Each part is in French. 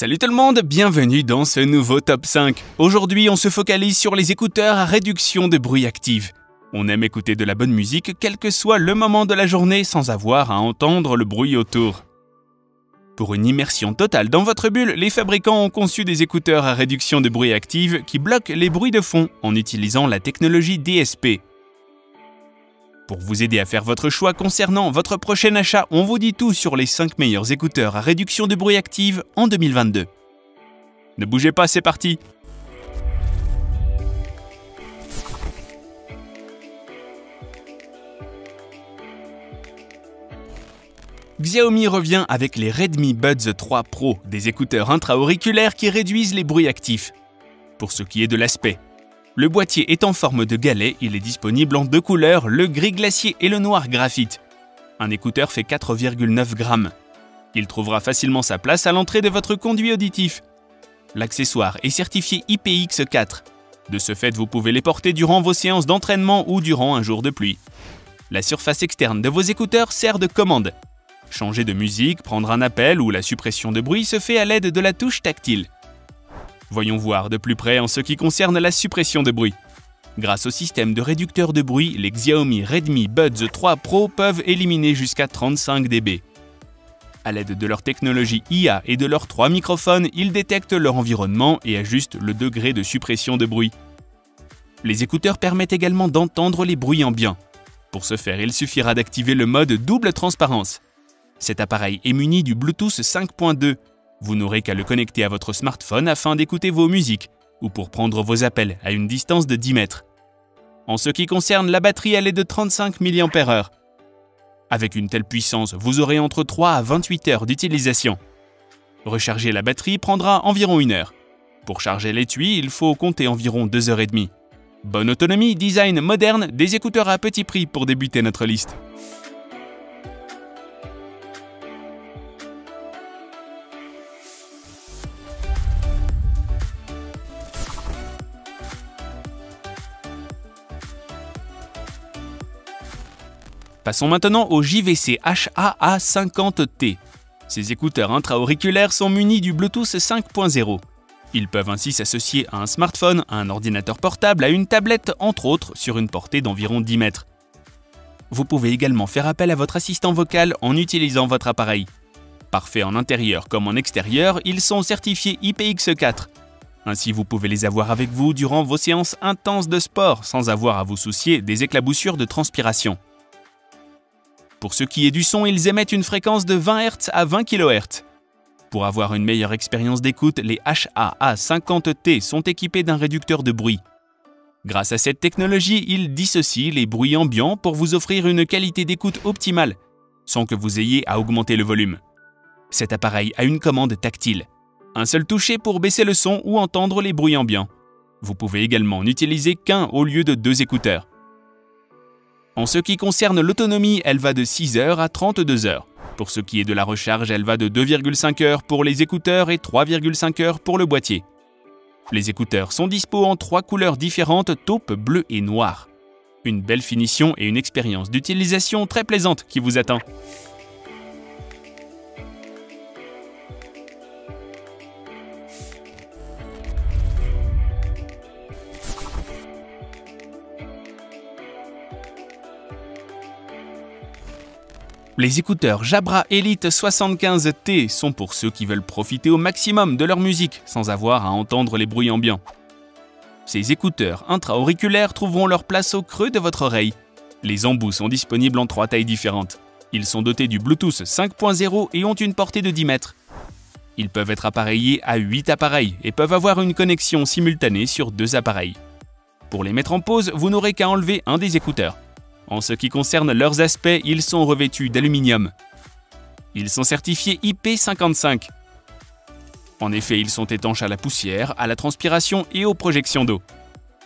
Salut tout le monde, bienvenue dans ce nouveau top 5. Aujourd'hui, on se focalise sur les écouteurs à réduction de bruit active. On aime écouter de la bonne musique, quel que soit le moment de la journée, sans avoir à entendre le bruit autour. Pour une immersion totale dans votre bulle, les fabricants ont conçu des écouteurs à réduction de bruit active qui bloquent les bruits de fond en utilisant la technologie DSP. Pour vous aider à faire votre choix concernant votre prochain achat, on vous dit tout sur les 5 meilleurs écouteurs à réduction de bruit active en 2022. Ne bougez pas, c'est parti! Xiaomi revient avec les Redmi Buds 3 Pro, des écouteurs intra-auriculaires qui réduisent les bruits actifs. Pour ce qui est de l'aspect, le boîtier est en forme de galet, il est disponible en deux couleurs, le gris glacier et le noir graphite. Un écouteur fait 4,9 grammes. Il trouvera facilement sa place à l'entrée de votre conduit auditif. L'accessoire est certifié IPX4. De ce fait, vous pouvez les porter durant vos séances d'entraînement ou durant un jour de pluie. La surface externe de vos écouteurs sert de commande. Changer de musique, prendre un appel ou la suppression de bruit se fait à l'aide de la touche tactile. Voyons voir de plus près en ce qui concerne la suppression de bruit. Grâce au système de réducteur de bruit, les Xiaomi Redmi Buds 3 Pro peuvent éliminer jusqu'à 35 dB. À l'aide de leur technologie IA et de leurs 3 microphones, ils détectent leur environnement et ajustent le degré de suppression de bruit. Les écouteurs permettent également d'entendre les bruits ambiants. Pour ce faire, il suffira d'activer le mode double transparence. Cet appareil est muni du Bluetooth 5.2. Vous n'aurez qu'à le connecter à votre smartphone afin d'écouter vos musiques ou pour prendre vos appels à une distance de 10 mètres. En ce qui concerne la batterie, elle est de 35 mAh. Avec une telle puissance, vous aurez entre 3 à 28 heures d'utilisation. Recharger la batterie prendra environ 1 heure. Pour charger l'étui, il faut compter environ 2 heures et demie. Bonne autonomie, design moderne, des écouteurs à petit prix pour débuter notre liste. Passons maintenant au JVC HA-A50T. Ces écouteurs intra-auriculaires sont munis du Bluetooth 5.0. Ils peuvent ainsi s'associer à un smartphone, à un ordinateur portable, à une tablette, entre autres, sur une portée d'environ 10 mètres. Vous pouvez également faire appel à votre assistant vocal en utilisant votre appareil. Parfaits en intérieur comme en extérieur, ils sont certifiés IPX4. Ainsi, vous pouvez les avoir avec vous durant vos séances intenses de sport sans avoir à vous soucier des éclaboussures de transpiration. Pour ce qui est du son, ils émettent une fréquence de 20 Hz à 20 kHz. Pour avoir une meilleure expérience d'écoute, les HA-A50T sont équipés d'un réducteur de bruit. Grâce à cette technologie, ils dissocient les bruits ambiants pour vous offrir une qualité d'écoute optimale, sans que vous ayez à augmenter le volume. Cet appareil a une commande tactile. Un seul toucher pour baisser le son ou entendre les bruits ambiants. Vous pouvez également n'utiliser qu'un au lieu de 2 écouteurs. En ce qui concerne l'autonomie, elle va de 6 heures à 32 heures. Pour ce qui est de la recharge, elle va de 2,5 heures pour les écouteurs et 3,5 heures pour le boîtier. Les écouteurs sont dispo en 3 couleurs différentes, taupe, bleu et noir. Une belle finition et une expérience d'utilisation très plaisante qui vous attend. Les écouteurs Jabra Elite 75T sont pour ceux qui veulent profiter au maximum de leur musique sans avoir à entendre les bruits ambiants. Ces écouteurs intra-auriculaires trouveront leur place au creux de votre oreille. Les embouts sont disponibles en 3 tailles différentes. Ils sont dotés du Bluetooth 5.0 et ont une portée de 10 mètres. Ils peuvent être appareillés à 8 appareils et peuvent avoir une connexion simultanée sur 2 appareils. Pour les mettre en pause, vous n'aurez qu'à enlever un des écouteurs. En ce qui concerne leurs aspects, ils sont revêtus d'aluminium. Ils sont certifiés IP55. En effet, ils sont étanches à la poussière, à la transpiration et aux projections d'eau.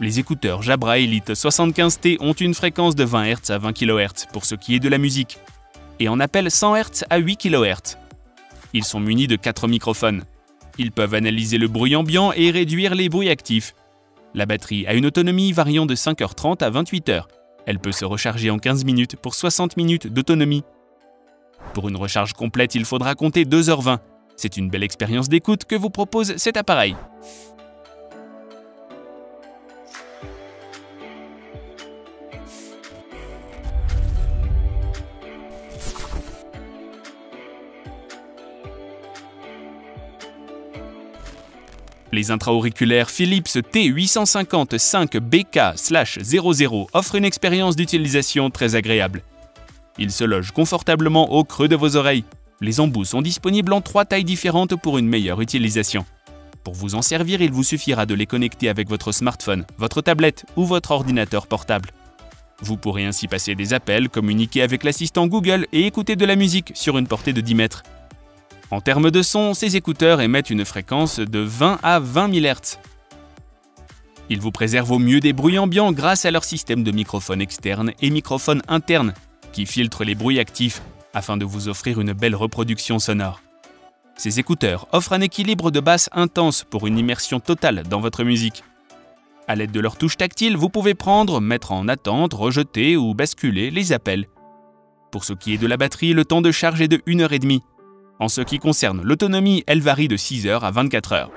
Les écouteurs Jabra Elite 75T ont une fréquence de 20 Hz à 20 kHz pour ce qui est de la musique, et en appel 100 Hz à 8 kHz. Ils sont munis de 4 microphones. Ils peuvent analyser le bruit ambiant et réduire les bruits actifs. La batterie a une autonomie variant de 5h30 à 28h. Elle peut se recharger en 15 minutes pour 60 minutes d'autonomie. Pour une recharge complète, il faudra compter 2h20. C'est une belle expérience d'écoute que vous propose cet appareil. Les intra-auriculaires Philips T850-5BK/00 offrent une expérience d'utilisation très agréable. Ils se logent confortablement au creux de vos oreilles. Les embouts sont disponibles en 3 tailles différentes pour une meilleure utilisation. Pour vous en servir, il vous suffira de les connecter avec votre smartphone, votre tablette ou votre ordinateur portable. Vous pourrez ainsi passer des appels, communiquer avec l'assistant Google et écouter de la musique sur une portée de 10 mètres. En termes de son, ces écouteurs émettent une fréquence de 20 à 20 000 Hz. Ils vous préservent au mieux des bruits ambiants grâce à leur système de microphone externe et microphone interne qui filtrent les bruits actifs afin de vous offrir une belle reproduction sonore. Ces écouteurs offrent un équilibre de basse intense pour une immersion totale dans votre musique. À l'aide de leurs touches tactiles, vous pouvez prendre, mettre en attente, rejeter ou basculer les appels. Pour ce qui est de la batterie, le temps de charge est de 1h30. En ce qui concerne l'autonomie, elle varie de 6 heures à 24 heures.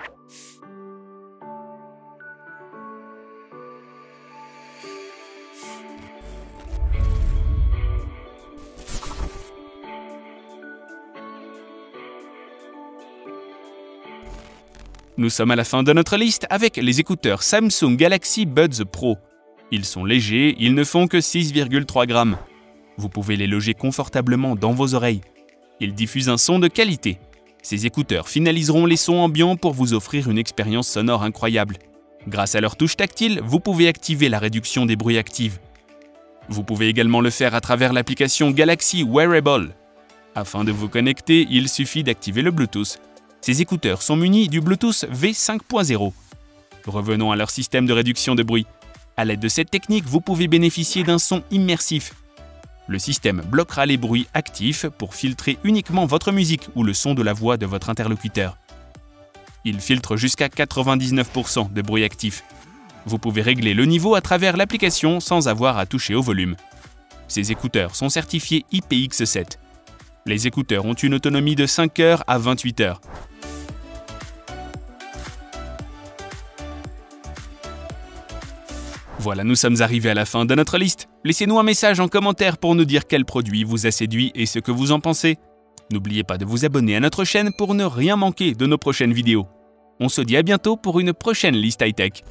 Nous sommes à la fin de notre liste avec les écouteurs Samsung Galaxy Buds Pro. Ils sont légers, ils ne font que 6,3 grammes. Vous pouvez les loger confortablement dans vos oreilles. Ils diffusent un son de qualité. Ces écouteurs finaliseront les sons ambiants pour vous offrir une expérience sonore incroyable. Grâce à leur touche tactile, vous pouvez activer la réduction des bruits actifs. Vous pouvez également le faire à travers l'application Galaxy Wearable. Afin de vous connecter, il suffit d'activer le Bluetooth. Ces écouteurs sont munis du Bluetooth V5.0. Revenons à leur système de réduction de bruit. À l'aide de cette technique, vous pouvez bénéficier d'un son immersif. Le système bloquera les bruits actifs pour filtrer uniquement votre musique ou le son de la voix de votre interlocuteur. Il filtre jusqu'à 99% de bruits actifs. Vous pouvez régler le niveau à travers l'application sans avoir à toucher au volume. Ces écouteurs sont certifiés IPX7. Les écouteurs ont une autonomie de 5 heures à 28 heures. Voilà, nous sommes arrivés à la fin de notre liste. Laissez-nous un message en commentaire pour nous dire quel produit vous a séduit et ce que vous en pensez. N'oubliez pas de vous abonner à notre chaîne pour ne rien manquer de nos prochaines vidéos. On se dit à bientôt pour une prochaine liste high-tech.